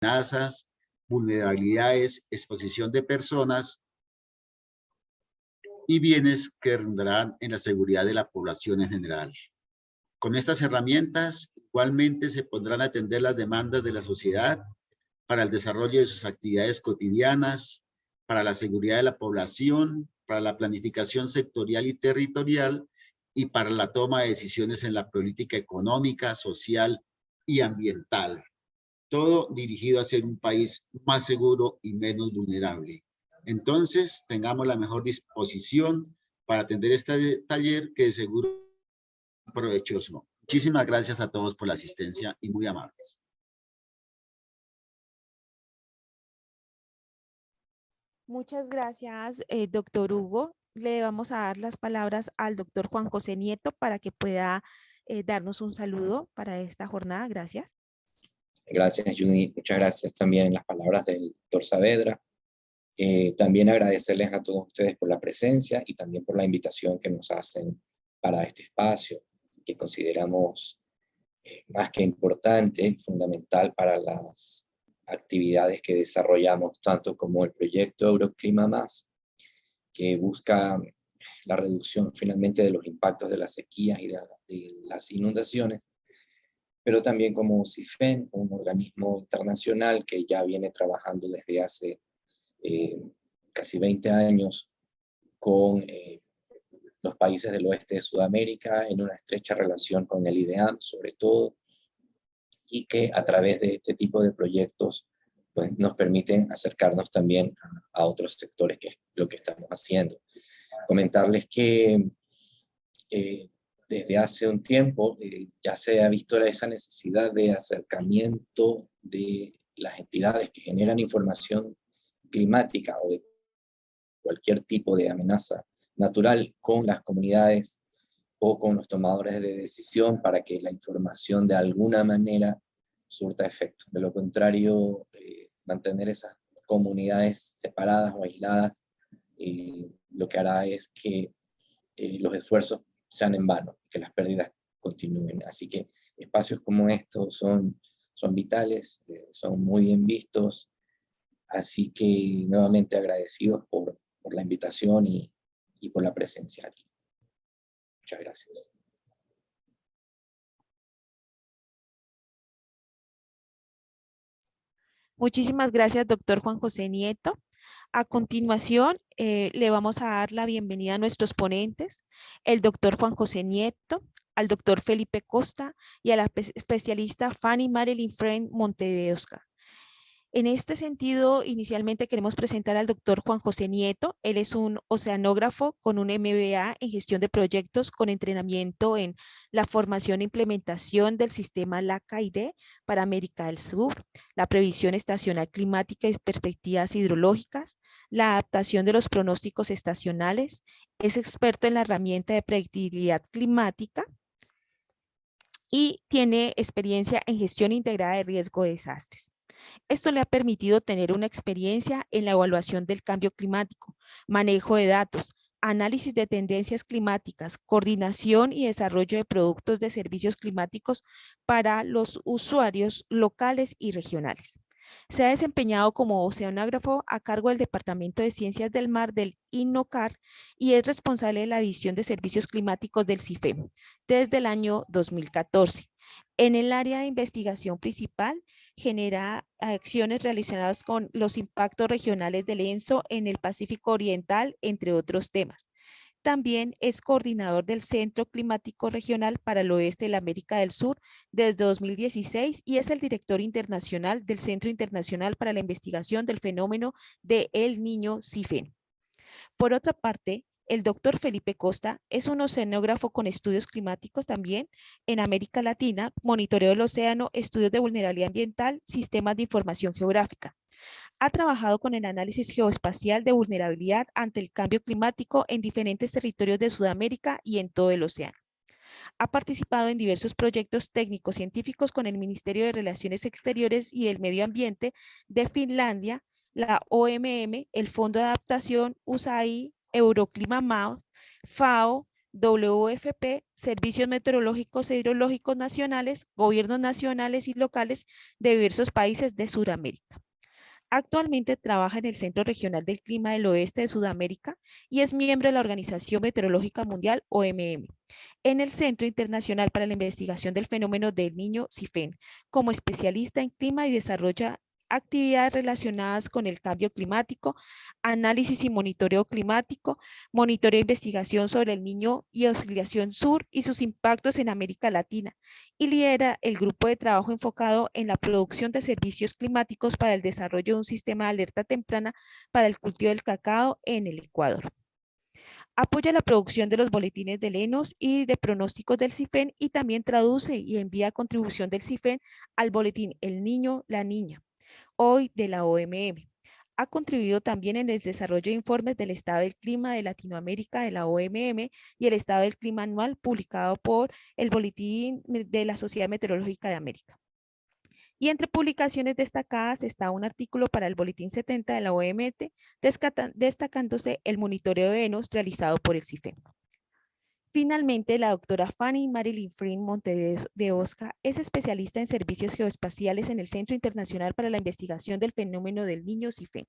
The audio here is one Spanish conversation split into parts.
amenazas, vulnerabilidades, exposición de personas y bienes que redundarán en la seguridad de la población en general. Con estas herramientas, igualmente se podrán atender las demandas de la sociedad para el desarrollo de sus actividades cotidianas, para la seguridad de la población, para la planificación sectorial y territorial y para la toma de decisiones en la política económica, social y ambiental. Todo dirigido a ser un país más seguro y menos vulnerable. Entonces, tengamos la mejor disposición para atender este taller que de seguro es provechoso. Muchísimas gracias a todos por la asistencia y muy amables. Muchas gracias, doctor Hugo. Le vamos a dar las palabras al doctor Juan José Nieto para que pueda darnos un saludo para esta jornada. Gracias. Gracias, Juni. Muchas gracias también en las palabras del doctor Saavedra. También agradecerles a todos ustedes por la presencia y también por la invitación que nos hacen para este espacio, que consideramos más que importante, fundamental para las actividades que desarrollamos, tanto como el proyecto Euroclima Más, que busca la reducción finalmente de los impactos de las sequías y de las inundaciones, pero también como CIFEN, un organismo internacional que ya viene trabajando desde hace casi 20 años con los países del oeste de Sudamérica, en una estrecha relación con el IDEAM sobre todo, y que a través de este tipo de proyectos pues, nos permiten acercarnos también a otros sectores, que es lo que estamos haciendo. Comentarles que desde hace un tiempo ya se ha visto esa necesidad de acercamiento de las entidades que generan información climática o de cualquier tipo de amenaza natural con las comunidades o con los tomadores de decisión para que la información de alguna manera surta efecto. De lo contrario, mantener esas comunidades separadas o aisladas lo que hará es que los esfuerzos sean en vano, que las pérdidas continúen. Así que espacios como estos son vitales, son muy bien vistos, así que nuevamente agradecidos por la invitación y por la presencia aquí. Muchas gracias. Muchísimas gracias, doctor Juan José Nieto. A continuación, le vamos a dar la bienvenida a nuestros ponentes, el doctor Juan José Nieto, al doctor Felipe Costa y a la especialista Fanny Marilyn Friend Montedesca. En este sentido, inicialmente queremos presentar al doctor Juan José Nieto. Él es un oceanógrafo con un MBA en gestión de proyectos con entrenamiento en la formación e implementación del sistema LACAID para América del Sur, la previsión estacional climática y perspectivas hidrológicas, la adaptación de los pronósticos estacionales. Es experto en la herramienta de predictibilidad climática y tiene experiencia en gestión integrada de riesgo de desastres. Esto le ha permitido tener una experiencia en la evaluación del cambio climático, manejo de datos, análisis de tendencias climáticas, coordinación y desarrollo de productos de servicios climáticos para los usuarios locales y regionales. Se ha desempeñado como oceanógrafo a cargo del Departamento de Ciencias del Mar del INOCAR y es responsable de la División de Servicios Climáticos del CIFEM desde el año 2014. En el área de investigación principal, genera acciones relacionadas con los impactos regionales del ENSO en el Pacífico Oriental, entre otros temas. También es coordinador del Centro Climático Regional para el Oeste de la América del Sur desde 2016 y es el director internacional del Centro Internacional para la Investigación del Fenómeno de El Niño CIFEN. Por otra parte, el doctor Felipe Costa es un oceanógrafo con estudios climáticos también en América Latina, monitoreo del océano, estudios de vulnerabilidad ambiental, sistemas de información geográfica. Ha trabajado con el análisis geoespacial de vulnerabilidad ante el cambio climático en diferentes territorios de Sudamérica y en todo el océano. Ha participado en diversos proyectos técnicos científicos con el Ministerio de Relaciones Exteriores y el Medio Ambiente de Finlandia, la OMM, el Fondo de Adaptación USAID, Euroclima Más, FAO, WFP, Servicios Meteorológicos e Hidrológicos Nacionales, gobiernos nacionales y locales de diversos países de Sudamérica. Actualmente trabaja en el Centro Regional del Clima del Oeste de Sudamérica y es miembro de la Organización Meteorológica Mundial, OMM, en el Centro Internacional para la Investigación del Fenómeno del Niño, CIFEN, como especialista en clima y desarrolla actividades relacionadas con el cambio climático, análisis y monitoreo climático, monitoreo e investigación sobre el Niño y Oscilación Sur y sus impactos en América Latina, y lidera el grupo de trabajo enfocado en la producción de servicios climáticos para el desarrollo de un sistema de alerta temprana para el cultivo del cacao en el Ecuador. Apoya la producción de los boletines del ENOS y de pronósticos del CIFEN y también traduce y envía contribución del CIFEN al boletín El Niño, la Niña, hoy de la OMM. Ha contribuido también en el desarrollo de informes del estado del clima de Latinoamérica de la OMM y el estado del clima anual publicado por el Boletín de la Sociedad Meteorológica de América. Y entre publicaciones destacadas está un artículo para el Boletín 70 de la OMT, destacándose el monitoreo de ENOS realizado por el CIFEN. Finalmente, la doctora Fanny Marilyn Friend Monte de Osca es especialista en servicios geoespaciales en el Centro Internacional para la Investigación del Fenómeno del Niño, CIFEN.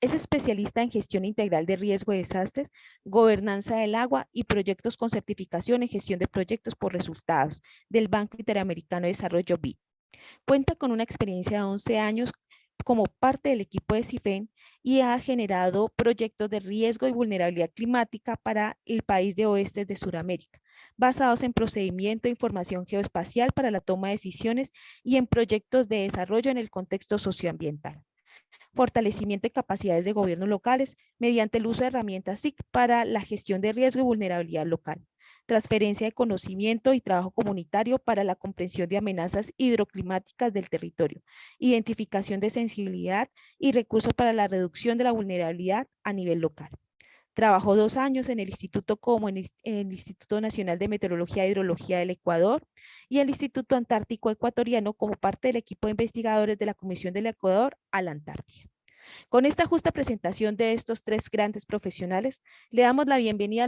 Es especialista en gestión integral de riesgo de desastres, gobernanza del agua y proyectos con certificación en gestión de proyectos por resultados del Banco Interamericano de Desarrollo BID. Cuenta con una experiencia de 11 años como parte del equipo de CIFEN y ha generado proyectos de riesgo y vulnerabilidad climática para el país de oeste de Sudamérica, basados en procedimiento de información geoespacial para la toma de decisiones y en proyectos de desarrollo en el contexto socioambiental. Fortalecimiento de capacidades de gobiernos locales mediante el uso de herramientas SIC para la gestión de riesgo y vulnerabilidad local. Transferencia de conocimiento y trabajo comunitario para la comprensión de amenazas hidroclimáticas del territorio. Identificación de sensibilidad y recursos para la reducción de la vulnerabilidad a nivel local. Trabajó 2 años en el Instituto como en el Instituto Nacional de Meteorología e Hidrología del Ecuador y el Instituto Antártico Ecuatoriano como parte del equipo de investigadores de la Comisión del Ecuador a la Antártida. Con esta justa presentación de estos 3 grandes profesionales, le damos la bienvenida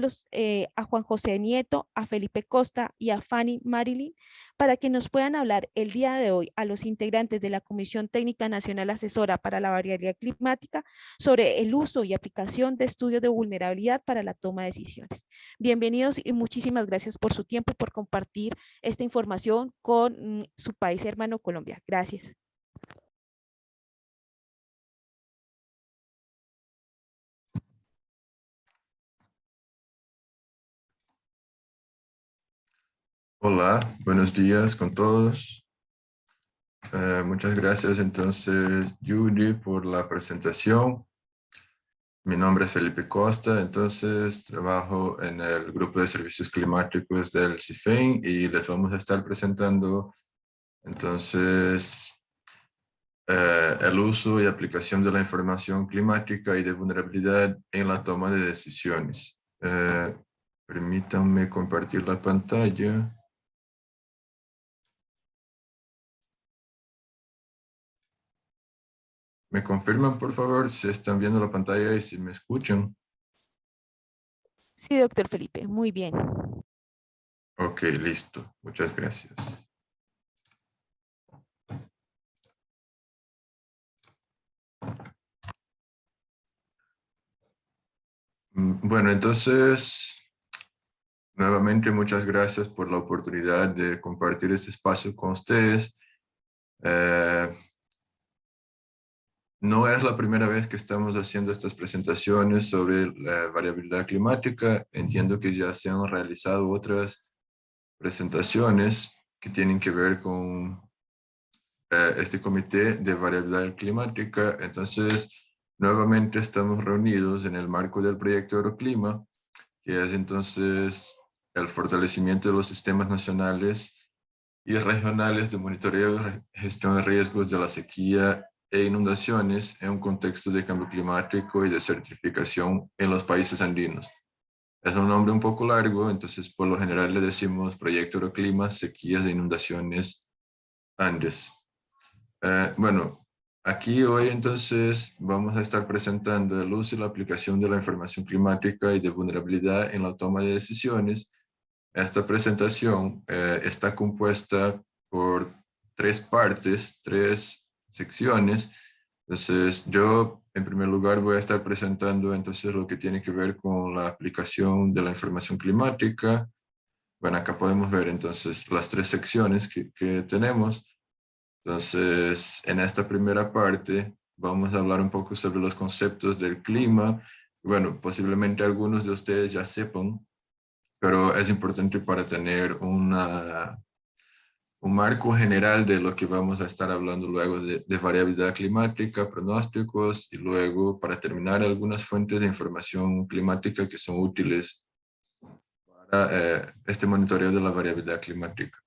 a Juan José Nieto, a Felipe Costa y a Fanny Marilyn para que nos puedan hablar el día de hoy a los integrantes de la Comisión Técnica Nacional Asesora para la Variabilidad Climática sobre el uso y aplicación de estudios de vulnerabilidad para la toma de decisiones. Bienvenidos y muchísimas gracias por su tiempo y por compartir esta información con su país hermano Colombia. Gracias. Hola, buenos días con todos. Muchas gracias entonces, Judy, por la presentación. Mi nombre es Felipe Costa, entonces trabajo en el grupo de servicios climáticos del CIFEN y les vamos a estar presentando entonces el uso y aplicación de la información climática y de vulnerabilidad en la toma de decisiones. Permítanme compartir la pantalla. ¿Me confirman, por favor, si están viendo la pantalla y si me escuchan? Sí, doctor Felipe, muy bien. Ok, listo. Muchas gracias. Bueno, entonces, nuevamente muchas gracias por la oportunidad de compartir este espacio con ustedes. No es la primera vez que estamos haciendo estas presentaciones sobre la variabilidad climática. Entiendo que ya se han realizado otras presentaciones que tienen que ver con este comité de variabilidad climática. Entonces, nuevamente estamos reunidos en el marco del proyecto Euroclima, que es entonces el fortalecimiento de los sistemas nacionales y regionales de monitoreo y gestión de riesgos de la sequía e inundaciones en un contexto de cambio climático y de certificación en los países andinos. Es un nombre un poco largo, entonces por lo general le decimos Proyecto Euroclima, Sequías e Inundaciones Andes. Bueno, Aquí hoy entonces vamos a estar presentando el uso y la aplicación de la información climática y de vulnerabilidad en la toma de decisiones. Esta presentación está compuesta por 3 partes, 3 secciones. Entonces yo en primer lugar voy a estar presentando entonces lo que tiene que ver con la aplicación de la información climática. Bueno, acá podemos ver entonces las 3 secciones que tenemos. Entonces, en esta primera parte vamos a hablar un poco sobre los conceptos del clima. Bueno, posiblemente algunos de ustedes ya sepan, pero es importante para tener un marco general de lo que vamos a estar hablando luego de variabilidad climática, pronósticos y luego para terminar algunas fuentes de información climática que son útiles para este monitoreo de la variabilidad climática.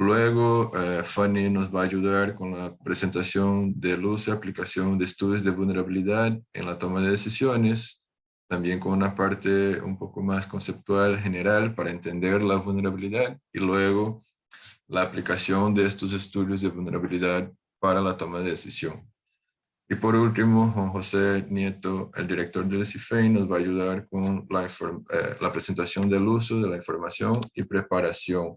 Luego, Fanny nos va a ayudar con la presentación del uso y aplicación de estudios de vulnerabilidad en la toma de decisiones, también con una parte un poco más conceptual general para entender la vulnerabilidad y luego la aplicación de estos estudios de vulnerabilidad para la toma de decisión. Y por último, Juan José Nieto, el director del CIFEI, nos va a ayudar con la presentación del uso de la información y preparación,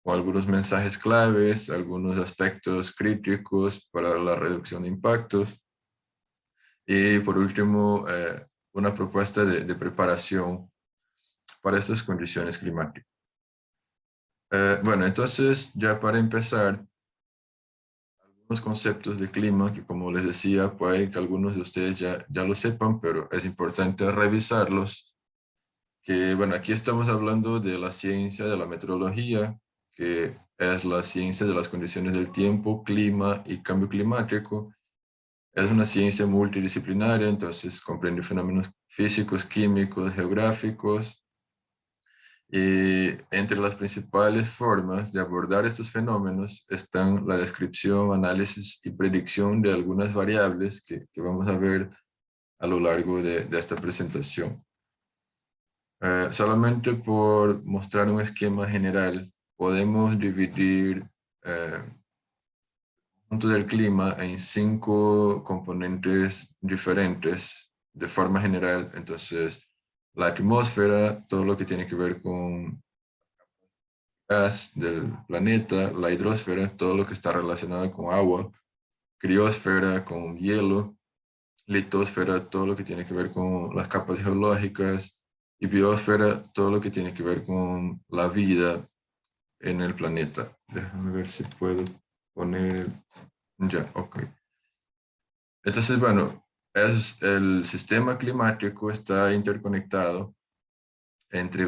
o algunos mensajes claves, algunos aspectos críticos para la reducción de impactos. Y por último, una propuesta de preparación para estas condiciones climáticas. Bueno, entonces ya para empezar, algunos conceptos de clima que, como les decía, pueden que algunos de ustedes ya lo sepan, pero es importante revisarlos. Que bueno, aquí estamos hablando de la ciencia de la meteorología, que es la ciencia de las condiciones del tiempo, clima y cambio climático. Es una ciencia multidisciplinaria, entonces comprende fenómenos físicos, químicos, geográficos. Y entre las principales formas de abordar estos fenómenos están la descripción, análisis y predicción de algunas variables que vamos a ver a lo largo de esta presentación. Solamente por mostrar un esquema general, podemos dividir el conjunto del clima en 5 componentes diferentes de forma general. Entonces, la atmósfera, todo lo que tiene que ver con gas del planeta, la hidrosfera, todo lo que está relacionado con agua, criosfera, con hielo, litosfera, todo lo que tiene que ver con las capas geológicas, y biosfera, todo lo que tiene que ver con la vida en el planeta. Déjame ver si puedo poner... Ya, ok. Entonces, bueno, el sistema climático está interconectado entre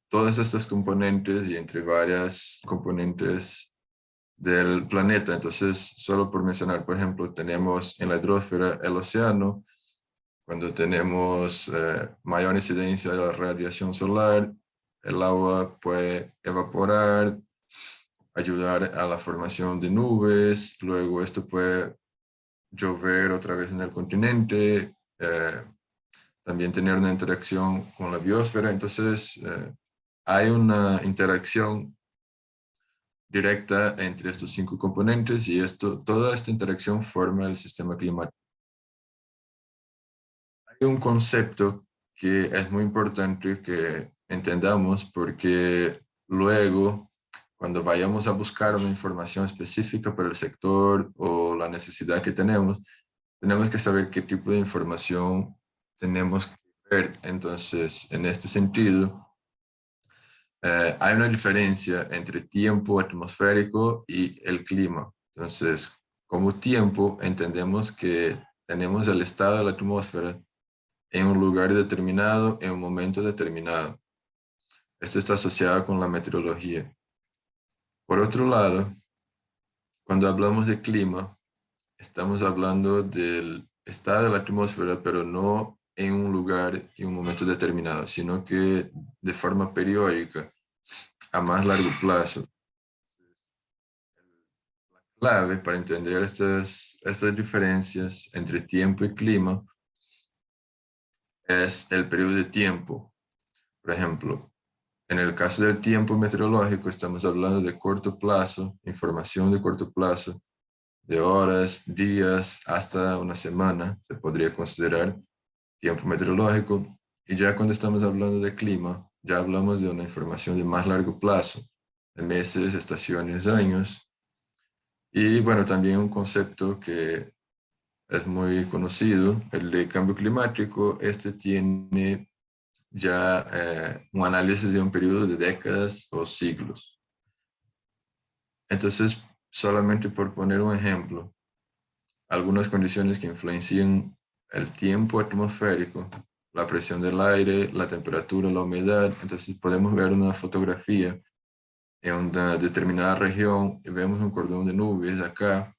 todas estas componentes y entre varias componentes del planeta. Entonces, solo por mencionar, por ejemplo, tenemos en la hidrosfera el océano. Cuando tenemos mayor incidencia de la radiación solar, el agua puede evaporar, ayudar a la formación de nubes, luego esto puede llover otra vez en el continente, también tener una interacción con la biosfera. Entonces, hay una interacción directa entre estos 5 componentes y toda esta interacción forma el sistema climático. Hay un concepto que es muy importante que entendamos, porque luego, cuando vayamos a buscar una información específica para el sector o la necesidad que tenemos que saber qué tipo de información tenemos que ver. Entonces, en este sentido, hay una diferencia entre tiempo atmosférico y el clima. Entonces, como tiempo, entendemos que tenemos el estado de la atmósfera en un lugar determinado, en un momento determinado. Esto está asociado con la meteorología. Por otro lado, cuando hablamos de clima, estamos hablando del estado de la atmósfera, pero no en un lugar y un momento determinado, sino que de forma periódica, a más largo plazo. La clave para entender estas diferencias entre tiempo y clima es el periodo de tiempo. Por ejemplo, en el caso del tiempo meteorológico, estamos hablando de corto plazo, información de corto plazo, de horas, días, hasta una semana, se podría considerar tiempo meteorológico. Y ya cuando estamos hablando de clima, ya hablamos de una información de más largo plazo, de meses, estaciones, años. Y bueno, también un concepto que es muy conocido, el de cambio climático. Este tiene ya un análisis de un periodo de décadas o siglos. Entonces, solamente por poner un ejemplo, algunas condiciones que influencian el tiempo atmosférico, la presión del aire, la temperatura, la humedad. Entonces podemos ver una fotografía en una determinada región y vemos un cordón de nubes acá.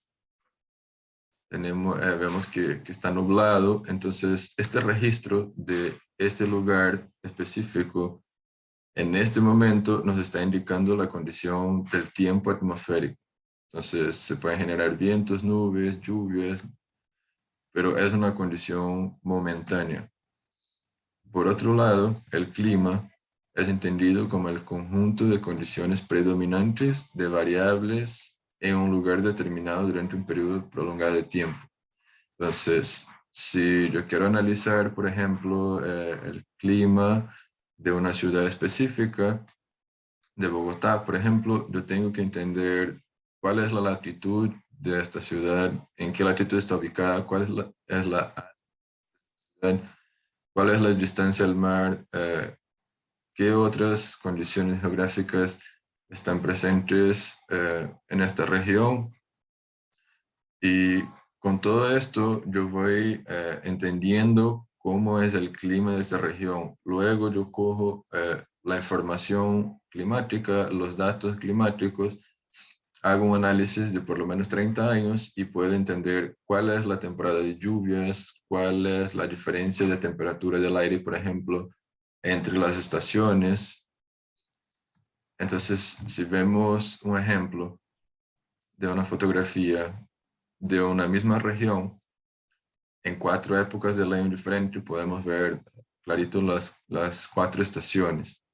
Vemos que está nublado. Entonces este registro de este lugar específico en este momento nos está indicando la condición del tiempo atmosférico. Entonces se pueden generar vientos, nubes, lluvias, pero es una condición momentánea. Por otro lado, el clima es entendido como el conjunto de condiciones predominantes de variables en un lugar determinado durante un periodo prolongado de tiempo. Entonces, si yo quiero analizar, por ejemplo, el clima de una ciudad específica, de Bogotá, por ejemplo, yo tengo que entender cuál es la latitud de esta ciudad, en qué latitud está ubicada, cuál es la cuál es la distancia al mar, qué otras condiciones geográficas están presentes en esta región. Y con todo esto yo voy entendiendo cómo es el clima de esta región. Luego yo cojo la información climática, los datos climáticos, hago un análisis de por lo menos 30 años y puedo entender cuál es la temporada de lluvias, cuál es la diferencia de temperatura del aire, por ejemplo, entre las estaciones. Entonces, si vemos un ejemplo de una fotografía de una misma región, en 4 épocas del año diferentes, podemos ver clarito las 4 estaciones.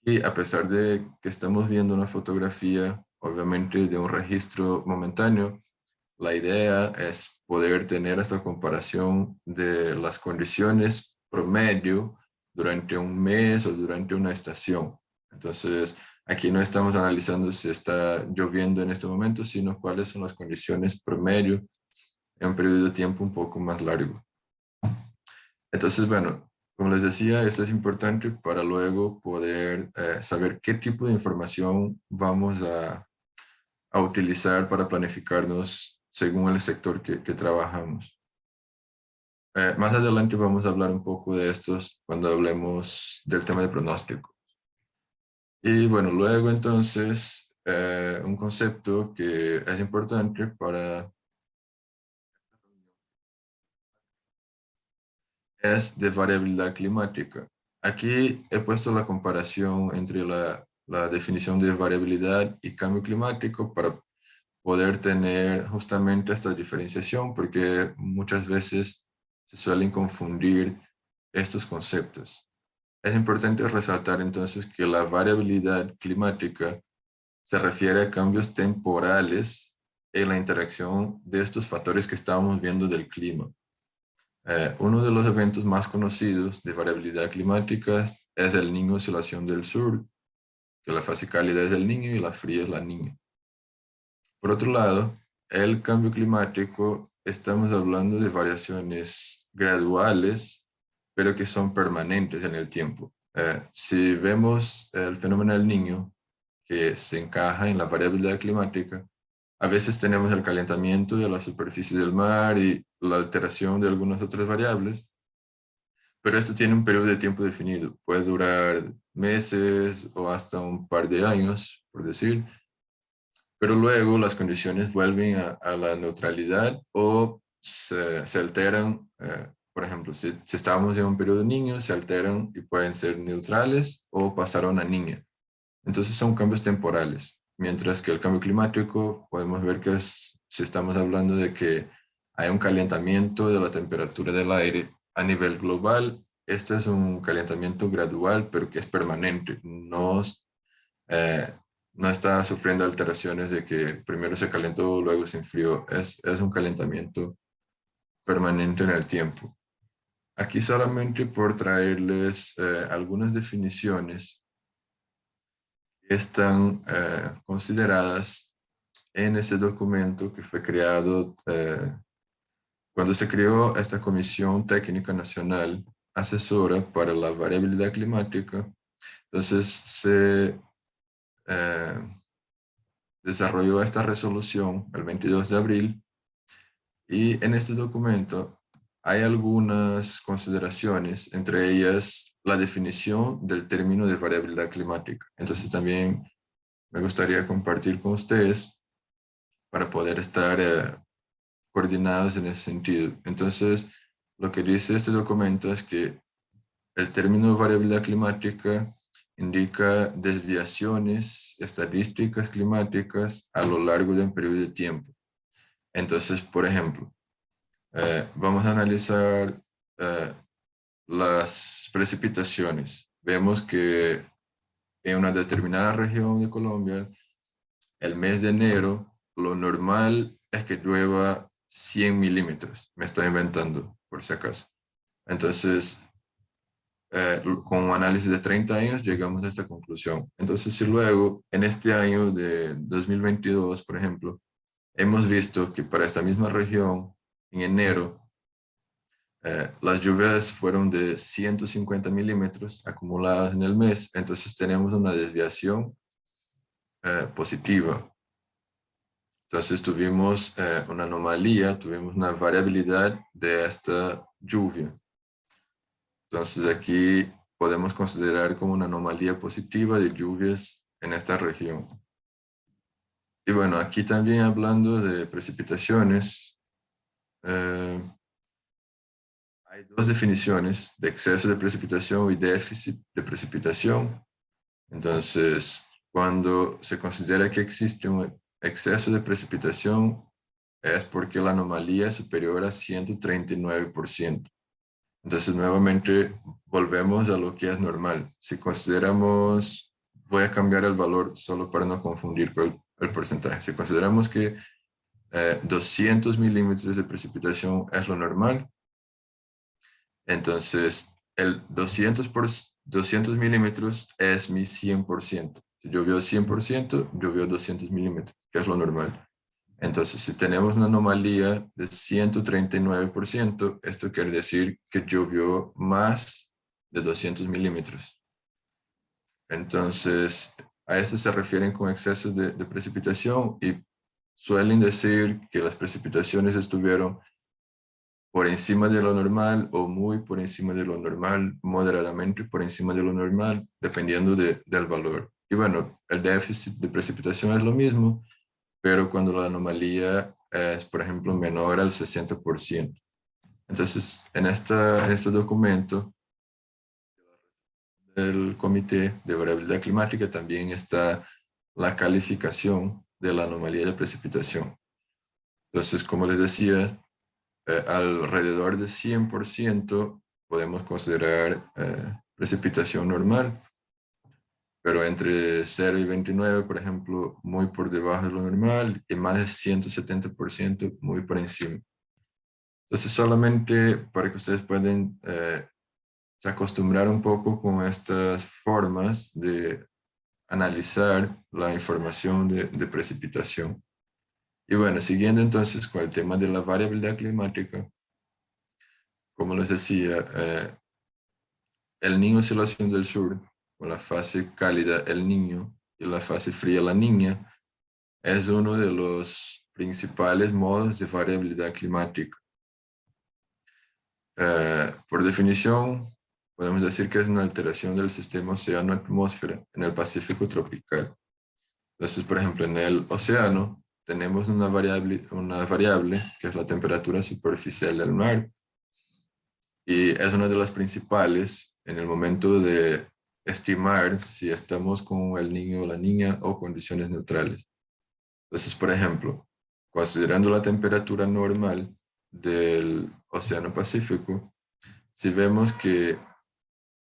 Y a pesar de que estamos viendo una fotografía, obviamente de un registro momentáneo, la idea es poder tener esta comparación de las condiciones promedio durante un mes o durante una estación. Entonces, aquí no estamos analizando si está lloviendo en este momento, sino cuáles son las condiciones promedio en un periodo de tiempo un poco más largo. Entonces, bueno, como les decía, esto es importante para luego poder saber qué tipo de información vamos a utilizar para planificarnos según el sector que trabajamos. Más adelante vamos a hablar un poco de estos cuando hablemos del tema de pronóstico. Y bueno, luego entonces, un concepto que es importante para es de variabilidad climática. Aquí he puesto la comparación entre la definición de variabilidad y cambio climático para poder tener justamente esta diferenciación, porque muchas veces se suelen confundir estos conceptos. Es importante resaltar entonces que la variabilidad climática se refiere a cambios temporales en la interacción de estos factores que estábamos viendo del clima. Uno de los eventos más conocidos de variabilidad climática es el Niño Oscilación del Sur, que la fase cálida es el Niño y la fría es la Niña. Por otro lado, el cambio climático, estamos hablando de variaciones graduales, pero que son permanentes en el tiempo. Si vemos el fenómeno del Niño, que se encaja en la variabilidad climática, a veces tenemos el calentamiento de la superficie del mar y la alteración de algunas otras variables, pero esto tiene un periodo de tiempo definido. Puede durar meses o hasta un par de años, por decir, pero luego las condiciones vuelven a la neutralidad o se alteran. Por ejemplo, si estábamos en un periodo de Niño, se alteran y pueden ser neutrales o pasar a una Niña. Entonces son cambios temporales. Mientras que el cambio climático, podemos ver que si estamos hablando de que hay un calentamiento de la temperatura del aire a nivel global, este es un calentamiento gradual, pero que es permanente. no está sufriendo alteraciones de que primero se calentó, luego se enfrió. Es un calentamiento permanente en el tiempo. Aquí solamente por traerles algunas definiciones que están consideradas en este documento que fue creado cuando se creó esta Comisión Técnica Nacional Asesora para la Variabilidad Climática. Entonces se desarrolló esta resolución el 22 de abril y en este documento hay algunas consideraciones, entre ellas la definición del término de variabilidad climática. Entonces también me gustaría compartir con ustedes para poder estar coordinados en ese sentido. Entonces, lo que dice este documento es que el término variabilidad climática indica desviaciones estadísticas climáticas a lo largo de un periodo de tiempo. Entonces, por ejemplo, vamos a analizar las precipitaciones. Vemos que en una determinada región de Colombia, el mes de enero, lo normal es que llueva 100 milímetros. Me estoy inventando, por si acaso. Entonces, con un análisis de 30 años llegamos a esta conclusión. Entonces, si luego, en este año de 2022, por ejemplo, hemos visto que para esta misma región, en enero, las lluvias fueron de 150 milímetros acumuladas en el mes, entonces tenemos una desviación positiva. Entonces tuvimos una anomalía, tuvimos una variabilidad de esta lluvia. Entonces aquí podemos considerar como una anomalía positiva de lluvias en esta región. Y bueno, aquí también hablando de precipitaciones, hay dos definiciones de exceso de precipitación y déficit de precipitación. Entonces, cuando se considera que existe un exceso de precipitación, es porque la anomalía es superior a 139%. Entonces, nuevamente, volvemos a lo que es normal. Si consideramos, voy a cambiar el valor solo para no confundir con el porcentaje. Si consideramos que 200 milímetros de precipitación es lo normal, entonces el 200 milímetros es mi 100%. Si llovió 100%, llovió 200 milímetros, que es lo normal. Entonces, si tenemos una anomalía de 139%, esto quiere decir que llovió más de 200 milímetros. Entonces, a eso se refieren con excesos de precipitación y suelen decir que las precipitaciones estuvieron por encima de lo normal o muy por encima de lo normal, moderadamente por encima de lo normal, dependiendo del valor. Y bueno, el déficit de precipitación es lo mismo, pero cuando la anomalía es, por ejemplo, menor al 60%. Entonces, en este documento del Comité de Variabilidad Climática también está la calificación de la anomalía de precipitación. Entonces, como les decía, alrededor de 100% podemos considerar precipitación normal, pero entre 0 y 29, por ejemplo, muy por debajo de lo normal, y más de 170% muy por encima. Entonces, solamente para que ustedes puedan se acostumbrar un poco con estas formas de analizar la información de precipitación. Y bueno, siguiendo entonces con el tema de la variabilidad climática, como les decía, el Niño Oscilación del Sur, con la fase cálida El Niño y la fase fría La Niña, es uno de los principales modos de variabilidad climática. Por definición, podemos decir que es una alteración del sistema océano-atmósfera en el Pacífico tropical. Entonces, por ejemplo, en el océano tenemos una variable que es la temperatura superficial del mar, y es una de las principales en el momento de estimar si estamos con el niño o la niña o condiciones neutrales. Entonces, por ejemplo, considerando la temperatura normal del Océano Pacífico, si vemos que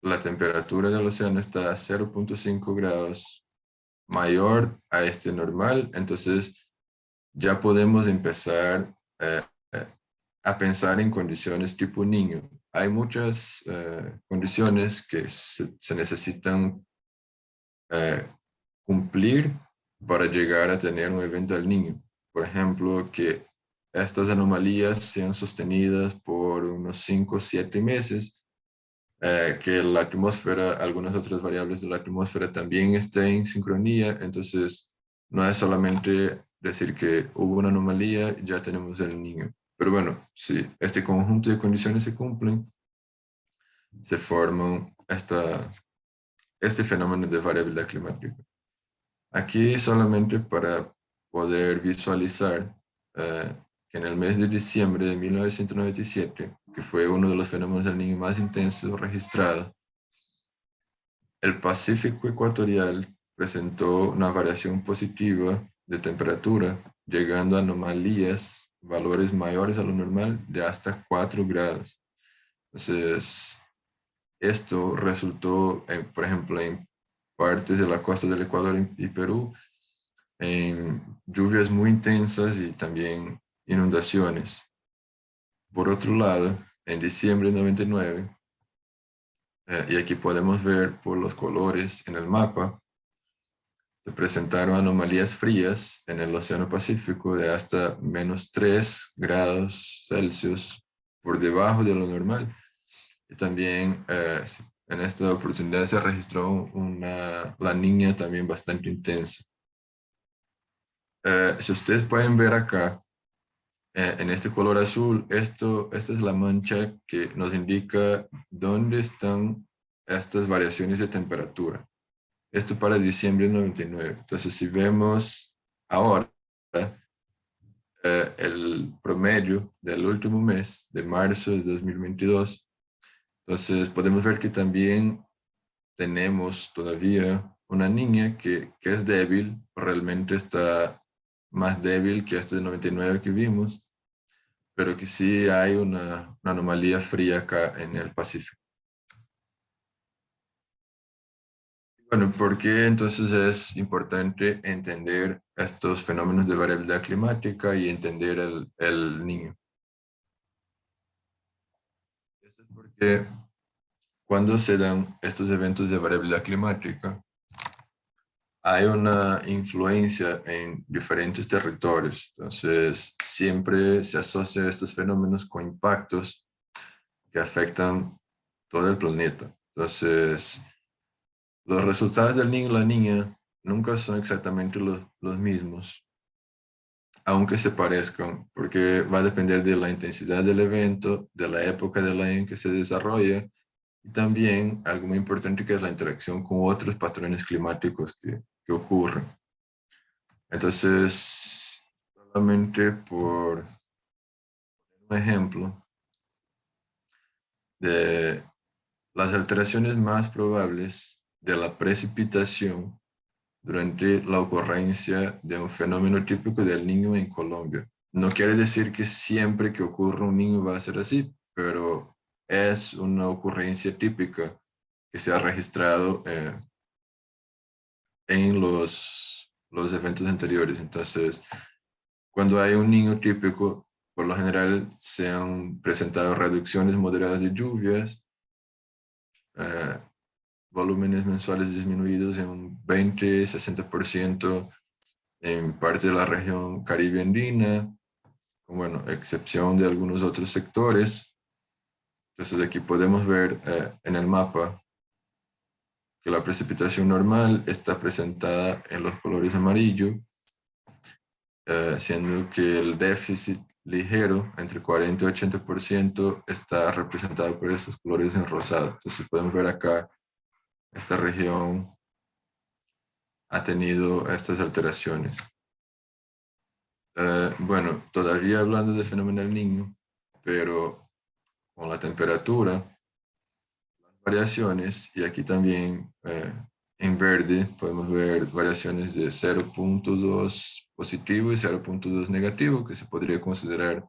la temperatura del océano está a 0.5 grados mayor a este normal, entonces ya podemos empezar a pensar en condiciones tipo niño. Hay muchas condiciones que se necesitan cumplir para llegar a tener un evento al niño. Por ejemplo, que estas anomalías sean sostenidas por unos 5 o 7 meses, que la atmósfera, algunas otras variables de la atmósfera también estén en sincronía. Entonces, no es solamente decir que hubo una anomalía, ya tenemos el niño. Pero bueno, si este conjunto de condiciones se cumplen, se forma este fenómeno de variabilidad climática. Aquí solamente para poder visualizar que en el mes de diciembre de 1997, que fue uno de los fenómenos del niño más intensos registrados, el Pacífico ecuatorial presentó una variación positiva de temperatura, llegando a anomalías, valores mayores a lo normal de hasta 4 grados. Entonces, esto resultó, por ejemplo, en partes de la costa del Ecuador y Perú, en lluvias muy intensas y también inundaciones. Por otro lado, en diciembre de 99, y aquí podemos ver por los colores en el mapa, se presentaron anomalías frías en el Océano Pacífico de hasta menos 3 grados Celsius por debajo de lo normal. Y también en esta oportunidad se registró la niña también bastante intensa. Si ustedes pueden ver acá, en este color azul, esta es la mancha que nos indica dónde están estas variaciones de temperatura. Esto para diciembre de 99. Entonces, si vemos ahora el promedio del último mes, de marzo de 2022, entonces podemos ver que también tenemos todavía una niña que es débil, realmente está más débil que este de 99 que vimos, pero que sí hay una anomalía fría acá en el Pacífico. Bueno, ¿por qué entonces es importante entender estos fenómenos de variabilidad climática y entender el niño? Esto es porque cuando se dan estos eventos de variabilidad climática, hay una influencia en diferentes territorios. Entonces, siempre se asocia estos fenómenos con impactos que afectan todo el planeta. Entonces, los resultados del niño y la niña nunca son exactamente los mismos, aunque se parezcan, porque va a depender de la intensidad del evento, de la época del año en que se desarrolla, y también algo muy importante que es la interacción con otros patrones climáticos que ocurren. Entonces, solamente por un ejemplo de las alteraciones más probables de la precipitación durante la ocurrencia de un fenómeno típico del niño en Colombia. No quiere decir que siempre que ocurra un niño va a ser así, pero es una ocurrencia típica que se ha registrado en los eventos anteriores. Entonces, cuando hay un niño típico, por lo general se han presentado reducciones moderadas de lluvias, volúmenes mensuales disminuidos en un 20-60% en parte de la región caribe andina, con, bueno, excepción de algunos otros sectores. Entonces aquí podemos ver en el mapa que la precipitación normal está presentada en los colores amarillo, siendo que el déficit ligero, entre 40 y 80%, está representado por estos colores en rosado. Entonces podemos ver acá, esta región ha tenido estas alteraciones. Bueno, todavía hablando de fenómeno del niño, pero con la temperatura, las variaciones, y aquí también en verde podemos ver variaciones de 0.2 positivo y 0.2 negativo, que se podría considerar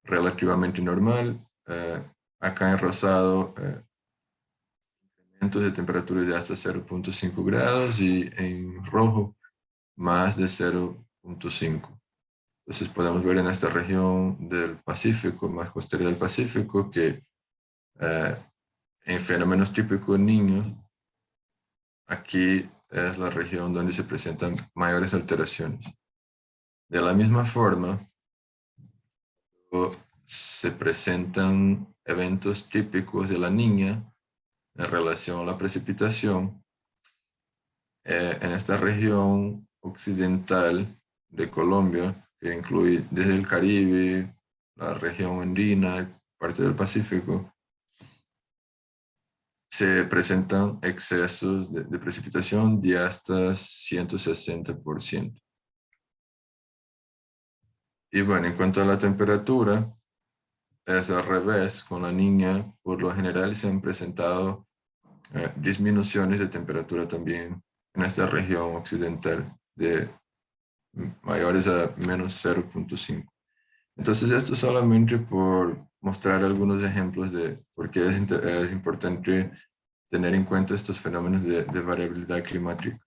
relativamente normal. Acá en rosado, aumentos de temperaturas de hasta 0.5 grados y en rojo más de 0.5. Entonces podemos ver en esta región del Pacífico, más costera del Pacífico, que en fenómenos típicos niños, aquí es la región donde se presentan mayores alteraciones. De la misma forma, se presentan eventos típicos de la niña en relación a la precipitación en esta región occidental de Colombia, que incluye desde el Caribe, la región andina, parte del Pacífico, se presentan excesos de precipitación de hasta 160%. Y bueno, en cuanto a la temperatura, es al revés. Con la niña, por lo general, se han presentado disminuciones de temperatura también en esta región occidental de mayores a menos 0.5. Entonces, esto solamente por mostrar algunos ejemplos de por qué es importante tener en cuenta estos fenómenos de variabilidad climática.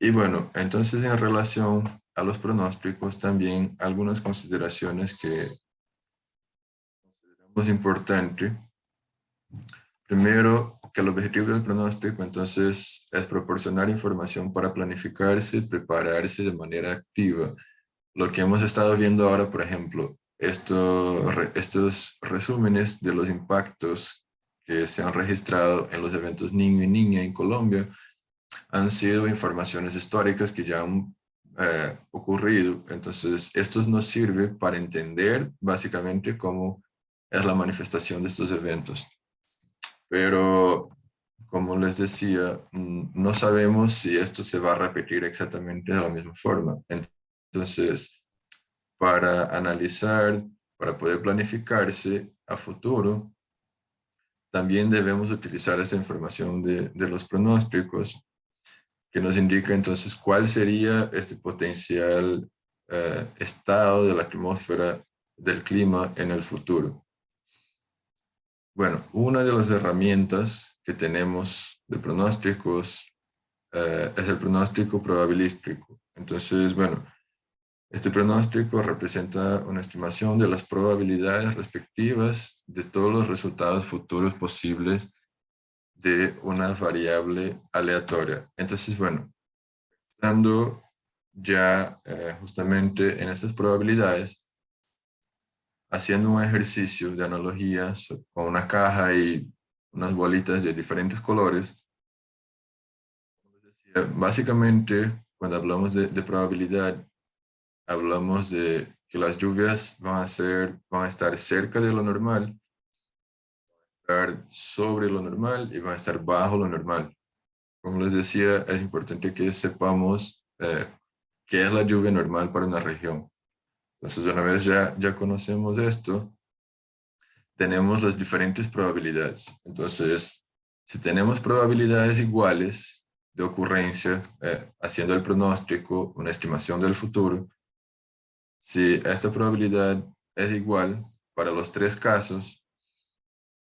Y bueno, entonces en relación a los pronósticos, también algunas consideraciones que consideramos importantes. Primero, que el objetivo del pronóstico entonces es proporcionar información para planificarse y prepararse de manera activa. Lo que hemos estado viendo ahora, por ejemplo, estos resúmenes de los impactos que se han registrado en los eventos niño y niña en Colombia han sido informaciones históricas que ya han ocurrido. Entonces, esto nos sirve para entender básicamente cómo es la manifestación de estos eventos. Pero, como les decía, no sabemos si esto se va a repetir exactamente de la misma forma. Entonces, para analizar, para poder planificarse a futuro, también debemos utilizar esta información de los pronósticos, que nos indica entonces cuál sería este potencial estado de la atmósfera, del clima en el futuro. Bueno, una de las herramientas que tenemos de pronósticos es el pronóstico probabilístico. Entonces, bueno, este pronóstico representa una estimación de las probabilidades respectivas de todos los resultados futuros posibles de una variable aleatoria. Entonces, bueno, estando ya justamente en estas probabilidades, haciendo un ejercicio de analogías con una caja y unas bolitas de diferentes colores, básicamente cuando hablamos de probabilidad, hablamos de que las lluvias van a estar cerca de lo normal, estar sobre lo normal y van a estar bajo lo normal. Como les decía, es importante que sepamos qué es la lluvia normal para una región. Entonces, una vez ya conocemos esto, tenemos las diferentes probabilidades. Entonces, si tenemos probabilidades iguales de ocurrencia, haciendo el pronóstico, una estimación del futuro, si esta probabilidad es igual para los tres casos,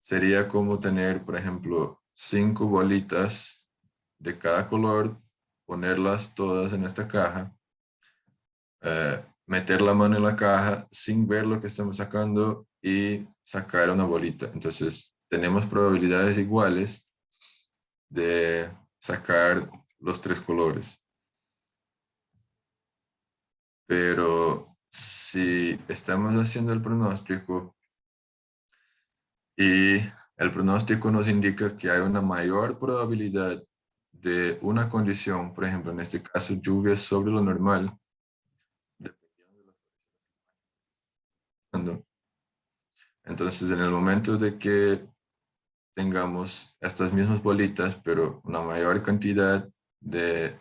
sería como tener, por ejemplo, 5 bolitas de cada color, ponerlas todas en esta caja, meter la mano en la caja sin ver lo que estamos sacando y sacar una bolita. Entonces, tenemos probabilidades iguales de sacar los 3 colores. Pero si estamos haciendo el pronóstico y el pronóstico nos indica que hay una mayor probabilidad de una condición, por ejemplo, en este caso, lluvias sobre lo normal, entonces en el momento de que tengamos estas mismas bolitas, pero una mayor cantidad de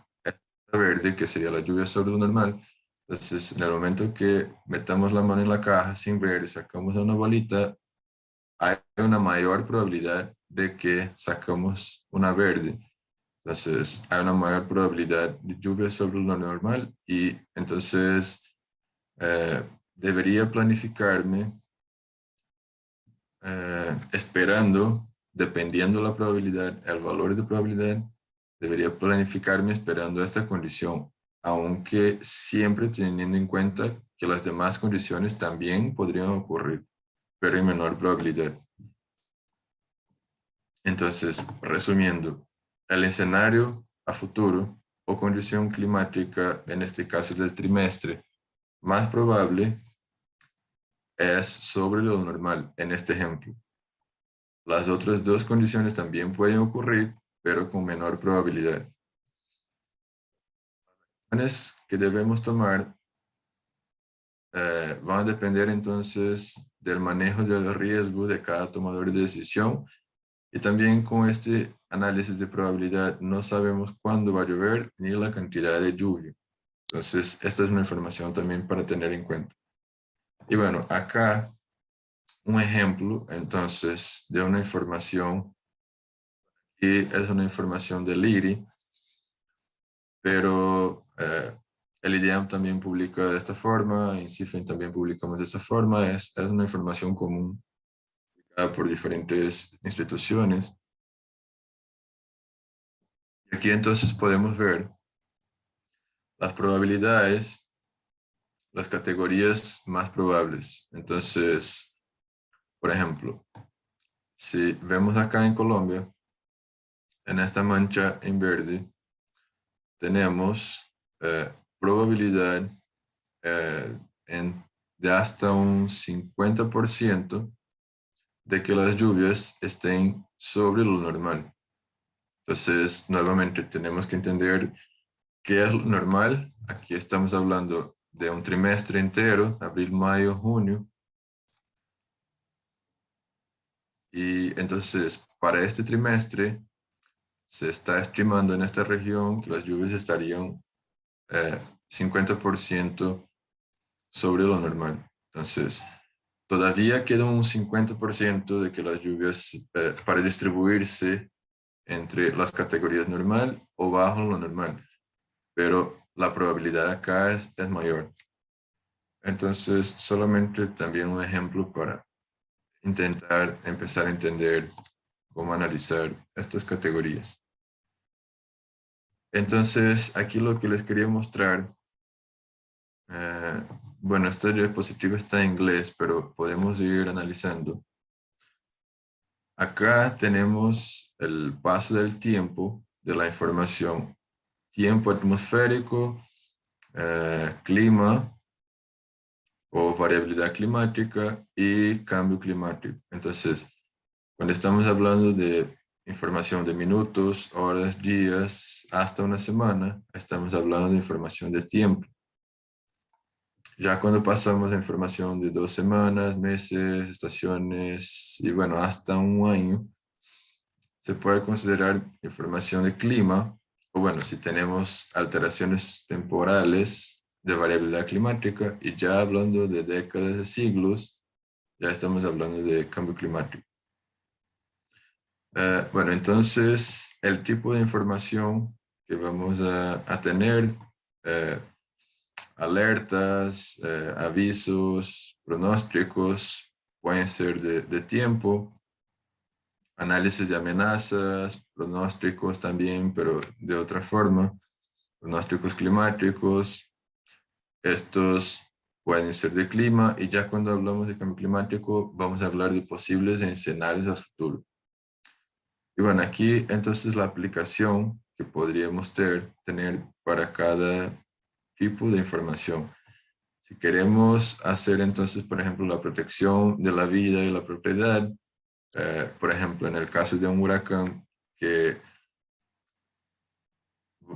verde, que sería la lluvia sobre lo normal, entonces en el momento que metamos la mano en la caja sin ver y sacamos una bolita, hay una mayor probabilidad de que sacamos una verde. Entonces, hay una mayor probabilidad de lluvia sobre lo normal y entonces debería planificarme esperando dependiendo la probabilidad, el valor de probabilidad, debería planificarme esperando esta condición, aunque siempre teniendo en cuenta que las demás condiciones también podrían ocurrir, pero en menor probabilidad. Entonces, resumiendo, el escenario a futuro o condición climática, en este caso del trimestre, más probable es sobre lo normal, en este ejemplo. Las otras dos condiciones también pueden ocurrir, pero con menor probabilidad. Las acciones que debemos tomar van a depender entonces del manejo del riesgo de cada tomador de decisión, y también con este análisis de probabilidad no sabemos cuándo va a llover ni la cantidad de lluvia. Entonces, esta es una información también para tener en cuenta. Y bueno, acá un ejemplo entonces de una información, y es una información del IRI, pero el IDEAM también publica de esta forma, en CIFEN también publicamos de esta forma, es una información común publicada por diferentes instituciones. Y aquí entonces podemos ver las probabilidades, las categorías más probables. Entonces, por ejemplo, si vemos acá en Colombia, en esta mancha en verde, tenemos probabilidad de hasta un 50% de que las lluvias estén sobre lo normal. Entonces, nuevamente tenemos que entender qué es lo normal. Aquí estamos hablando de un trimestre entero, abril, mayo, junio. Y entonces, para este trimestre, se está estimando en esta región que las lluvias estarían 50% sobre lo normal. Entonces, todavía queda un 50% de que las lluvias para distribuirse entre las categorías normal o bajo lo normal, pero la probabilidad acá es mayor. Entonces, solamente también un ejemplo para intentar empezar a entender cómo analizar estas categorías. Entonces, aquí lo que les quería mostrar, bueno, esta diapositiva está en inglés, pero podemos ir analizando. Acá tenemos el paso del tiempo de la información. Tiempo atmosférico, clima o variabilidad climática y cambio climático. Entonces, cuando estamos hablando de información de minutos, horas, días, hasta una semana, estamos hablando de información de tiempo. Ya cuando pasamos a información de 2 semanas, meses, estaciones y bueno, hasta un año, se puede considerar información de clima, o bueno, si tenemos alteraciones temporales de variabilidad climática, y ya hablando de décadas de siglos, ya estamos hablando de cambio climático. Bueno, entonces el tipo de información que vamos a tener, alertas, avisos, pronósticos, pueden ser de tiempo, análisis de amenazas, pronósticos también, pero de otra forma, pronósticos climáticos, estos pueden ser de clima, y ya cuando hablamos de cambio climático vamos a hablar de posibles escenarios a futuro. Y bueno, aquí entonces la aplicación que podríamos tener para cada tipo de información. Si queremos hacer entonces, por ejemplo, la protección de la vida y la propiedad, por ejemplo, en el caso de un huracán que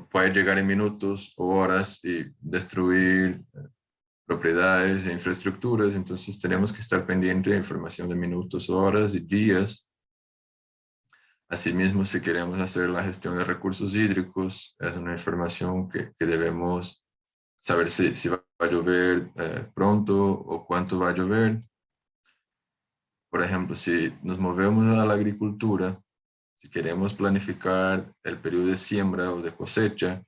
puede llegar en minutos o horas y destruir propiedades e infraestructuras, entonces tenemos que estar pendiente de información de minutos, horas y días. Asimismo, si queremos hacer la gestión de recursos hídricos, es una información que debemos saber si va a llover pronto o cuánto va a llover. Por ejemplo, si nos movemos a la agricultura, si queremos planificar el periodo de siembra o de cosecha,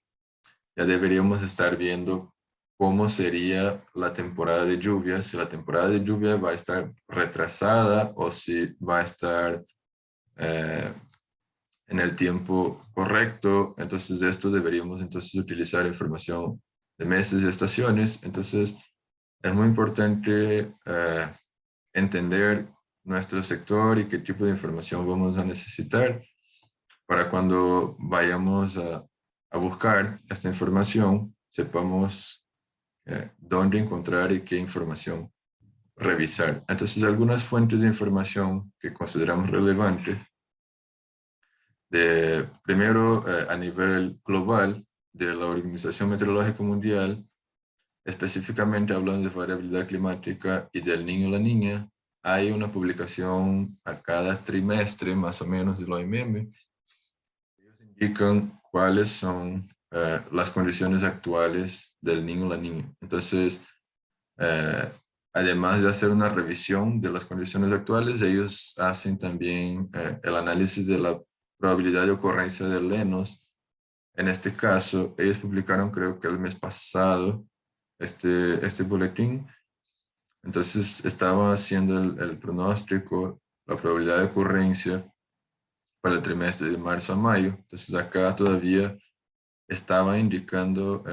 ya deberíamos estar viendo cómo sería la temporada de lluvia, si la temporada de lluvia va a estar retrasada o si va a estar en el tiempo correcto. Entonces de esto deberíamos entonces utilizar información de meses y estaciones. Entonces es muy importante entender nuestro sector y qué tipo de información vamos a necesitar para cuando vayamos a buscar esta información, sepamos dónde encontrar y qué información revisar. Entonces, algunas fuentes de información que consideramos relevantes, primero a nivel global de la Organización Meteorológica Mundial, específicamente hablando de variabilidad climática y del Niño y la Niña, hay una publicación a cada trimestre, más o menos, de la OMM. Ellos indican cuáles son las condiciones actuales del Niño y la Niña. Entonces, además de hacer una revisión de las condiciones actuales, ellos hacen también el análisis de la probabilidad de ocurrencia de lenos. En este caso, ellos publicaron, creo que el mes pasado, este boletín. Entonces, estaban haciendo el pronóstico, la probabilidad de ocurrencia para el trimestre de marzo a mayo. Entonces, acá todavía estaba indicando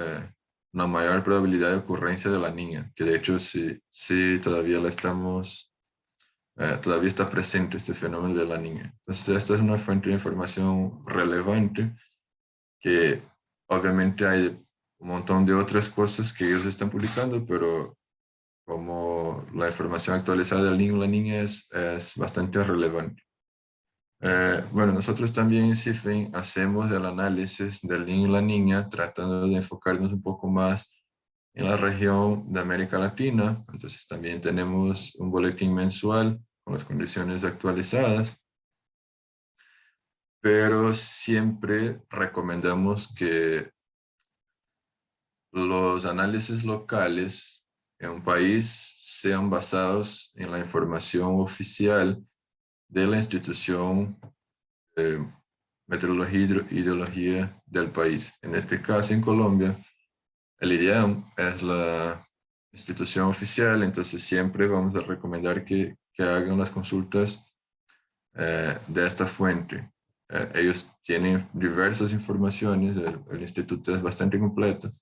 una mayor probabilidad de ocurrencia de la niña, que de hecho sí todavía la estamos, todavía está presente este fenómeno de la niña. Entonces esta es una fuente de información relevante, que obviamente hay un montón de otras cosas que ellos están publicando, pero como la información actualizada del niño y la niña es bastante relevante. Bueno, nosotros también en CIFIN hacemos el análisis del niño y la niña, tratando de enfocarnos un poco más en la región de América Latina. Entonces también tenemos un boletín mensual con las condiciones actualizadas, pero siempre recomendamos que los análisis locales en un país sean basados en la información oficial de la institución meteorología y hidrología del país. En este caso, en Colombia, el IDEAM es la institución oficial, entonces siempre vamos a recomendar que hagan las consultas de esta fuente. Ellos tienen diversas informaciones, el instituto es bastante completo,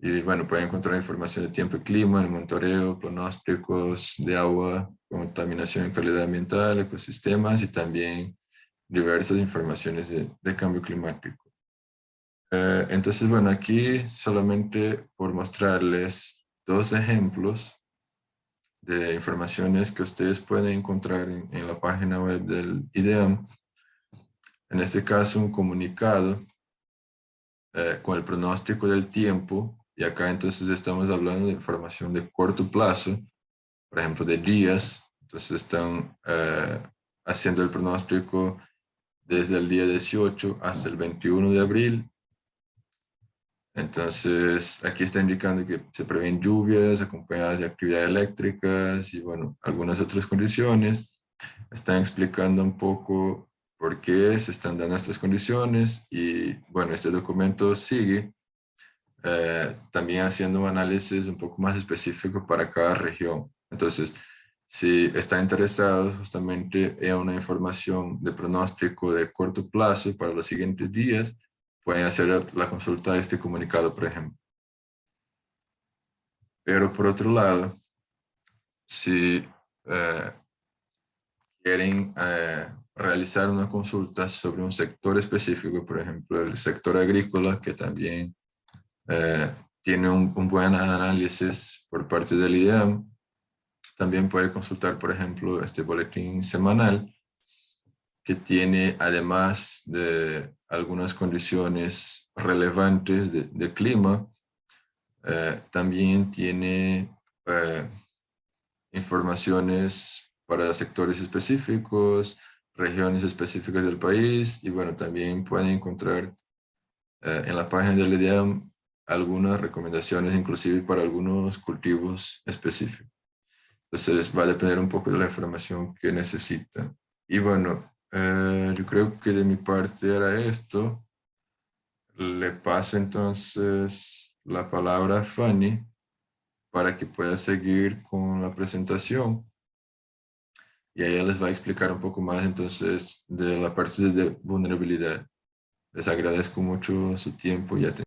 y bueno, pueden encontrar información de tiempo y clima, el monitoreo, pronósticos de agua, contaminación y calidad ambiental, ecosistemas, y también diversas informaciones de cambio climático. Entonces, bueno, aquí solamente por mostrarles dos ejemplos de informaciones que ustedes pueden encontrar en la página web del IDEAM. En este caso, un comunicado con el pronóstico del tiempo, y acá entonces estamos hablando de información de corto plazo, por ejemplo, de días. Entonces están haciendo el pronóstico desde el día 18 hasta el 21 de abril. Entonces, aquí está indicando que se prevén lluvias acompañadas de actividades eléctricas y, bueno, algunas otras condiciones. Están explicando un poco por qué se están dando estas condiciones y, bueno, este documento sigue también haciendo un análisis un poco más específico para cada región. Entonces, si están interesados justamente en una información de pronóstico de corto plazo para los siguientes días, pueden hacer la consulta de este comunicado, por ejemplo. Pero por otro lado, si quieren realizar una consulta sobre un sector específico, por ejemplo, el sector agrícola, que también tiene un buen análisis por parte del IDEAM, también puede consultar, por ejemplo, este boletín semanal, que tiene, además de algunas condiciones relevantes de clima, también tiene informaciones para sectores específicos, regiones específicas del país, y bueno, también pueden encontrar en la página del IDEAM algunas recomendaciones, inclusive para algunos cultivos específicos. Entonces va a depender un poco de la información que necesitan. Y bueno, yo creo que de mi parte era esto. Le paso entonces la palabra a Fanny para que pueda seguir con la presentación. y ella les va a explicar un poco más entonces de la parte de vulnerabilidad. Les agradezco mucho su tiempo y atención.